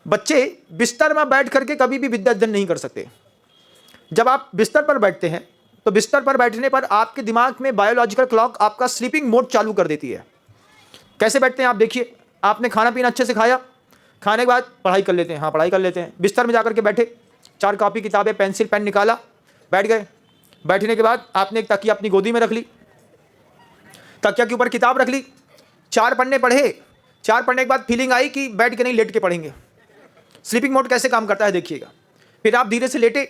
बच्चे बिस्तर में बैठ करके कभी भी विद्या अर्जन नहीं कर सकते। जब आप बिस्तर पर बैठते हैं तो बिस्तर पर बैठने पर आपके दिमाग में बायोलॉजिकल क्लॉक आपका स्लीपिंग मोड चालू कर देती है। कैसे बैठते हैं आप देखिए, आपने खाना पीना अच्छे से खाया, खाने के बाद पढ़ाई कर लेते हैं, हाँ पढ़ाई कर लेते हैं, बिस्तर में जाकर के बैठे, 4 कॉपी किताबें पेंसिल पेन निकाला, बैठ गए। बैठने के बाद आपने एक तकिया अपनी गोदी में रख ली, तकिया के ऊपर किताब रख ली, 4 पन्ने पढ़े। 4 पढ़ने के बाद फीलिंग आई कि बैठ के नहीं लेट के पढ़ेंगे। स्लीपिंग मोड कैसे काम करता है देखिएगा। फिर आप धीरे से लेटे,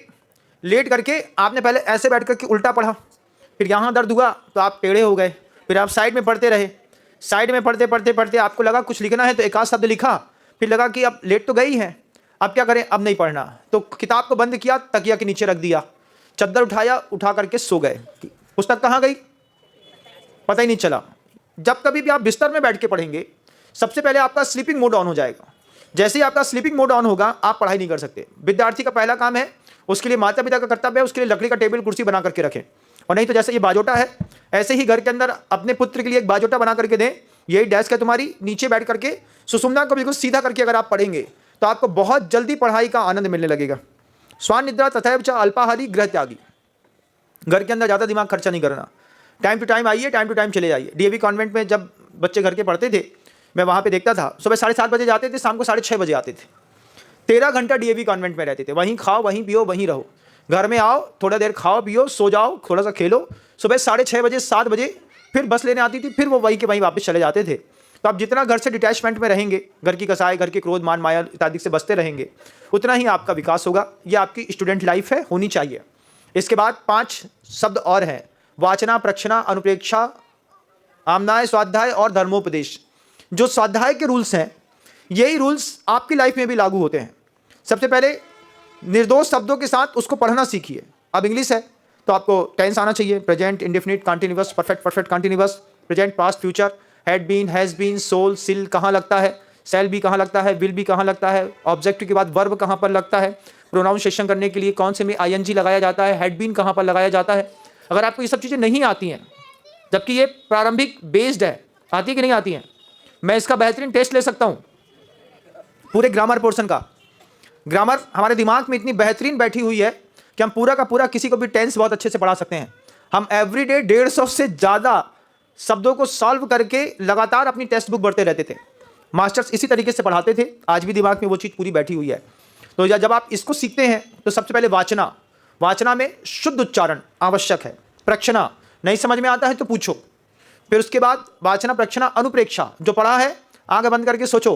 लेट करके आपने पहले ऐसे बैठ करके उल्टा पढ़ा, फिर यहाँ दर्द हुआ तो आप टेढ़े हो गए, फिर आप साइड में पढ़ते रहे। साइड में पढ़ते पढ़ते पढ़ते आपको लगा कुछ लिखना है तो एक आध शब्द लिखा, फिर लगा कि अब लेट तो गई है, अब क्या करें, अब नहीं पढ़ना, तो किताब को बंद किया, तकिया के नीचे रख दिया, चद्दर उठाया, उठा करके सो गए। पुस्तक कहाँ गई, पता ही नहीं चला। जब कभी भी आप बिस्तर में बैठ के पढ़ेंगे, सबसे पहले आपका स्लीपिंग मोड ऑन हो जाएगा। जैसे ही आपका स्लीपिंग मोड ऑन होगा, आप पढ़ाई नहीं कर सकते। विद्यार्थी का पहला काम है, उसके लिए माता पिता का कर्तव्य है, उसके लिए लकड़ी का टेबल कुर्सी बना करके रखें, और नहीं तो जैसे ये बाजोटा है, ऐसे ही घर के अंदर अपने पुत्र के लिए एक बाजोटा बना करके दें। यही डेस्क है तुम्हारी, नीचे बैठ करके सुषुम्ना को बिल्कुल सीधा करके अगर आप पढ़ेंगे तो आपको बहुत जल्दी पढ़ाई का आनंद मिलने लगेगा। स्वान निद्रा तथैव च अल्पाहारी गृह त्यागी। घर के अंदर ज़्यादा दिमाग खर्चा नहीं करना, टाइम टू टाइम आइए, टाइम टू टाइम चले जाइए। डीएवी कॉन्वेंट में जब बच्चे घर के पढ़ते थे, मैं वहाँ पे देखता था, सुबह 7:30 बजे जाते थे, शाम को 6:30 बजे आते थे। 13 घंटा डीएवी कॉन्वेंट में रहते थे। वहीं खाओ, वहीं पियो, वहीं रहो। घर में आओ, थोड़ा देर खाओ पियो, सो जाओ, थोड़ा सा खेलो, सुबह 6:30 बजे 7 बजे फिर बस लेने आती थी, फिर वो वहीं के वहीं वापस चले जाते थे। तो आप जितना घर से डिटैचमेंट में रहेंगे, घर की कसाई, घर के क्रोध मान माया इत्यादि से बचते रहेंगे, उतना ही आपका विकास होगा। ये आपकी स्टूडेंट लाइफ है, होनी चाहिए। इसके बाद 5 शब्द और हैं, वाचना, प्रक्षना, अनुप्रेक्षा, आमनाय, स्वाध्याय और धर्मोपदेश। जो स्वाध्याय के रूल्स हैं, यही रूल्स आपकी लाइफ में भी लागू होते हैं। सबसे पहले निर्दोष शब्दों के साथ उसको पढ़ना सीखिए। अब इंग्लिश है तो आपको टेंस आना चाहिए, present, indefinite, continuous, perfect, perfect continuous, present, past, future, had been, has been, सोल, सिल कहाँ लगता है, सेल भी कहाँ लगता है, विल भी कहाँ लगता है, ऑब्जेक्ट के बाद वर्ब कहाँ पर लगता है, प्रोनाउंसिएशन करने के लिए कौन से में आईएनजी लगाया जाता है, हैड बीन कहाँ पर लगाया जाता है। अगर आपको ये सब चीज़ें नहीं आती हैं, जबकि ये प्रारंभिक बेस्ड है, आती है कि नहीं आती हैं, मैं इसका बेहतरीन टेस्ट ले सकता हूँ पूरे ग्रामर पोर्शन का। ग्रामर हमारे दिमाग में इतनी बेहतरीन बैठी हुई है कि हम पूरा का पूरा किसी को भी टेंस बहुत अच्छे से पढ़ा सकते हैं। हम एवरीडे 150 से ज़्यादा शब्दों को सॉल्व करके लगातार अपनी टेक्स्ट बुक बढ़ते रहते थे। मास्टर्स इसी तरीके से पढ़ाते थे, आज भी दिमाग में वो चीज़ पूरी बैठी हुई है। तो जब आप इसको सीखते हैं तो सबसे पहले वाचना में शुद्ध उच्चारण आवश्यक है। प्रक्षना, नहीं समझ में आता है तो पूछो। फिर उसके बाद वाचना, प्रक्षना, अनुप्रेक्षा, जो पढ़ा है आंखें बंद करके सोचो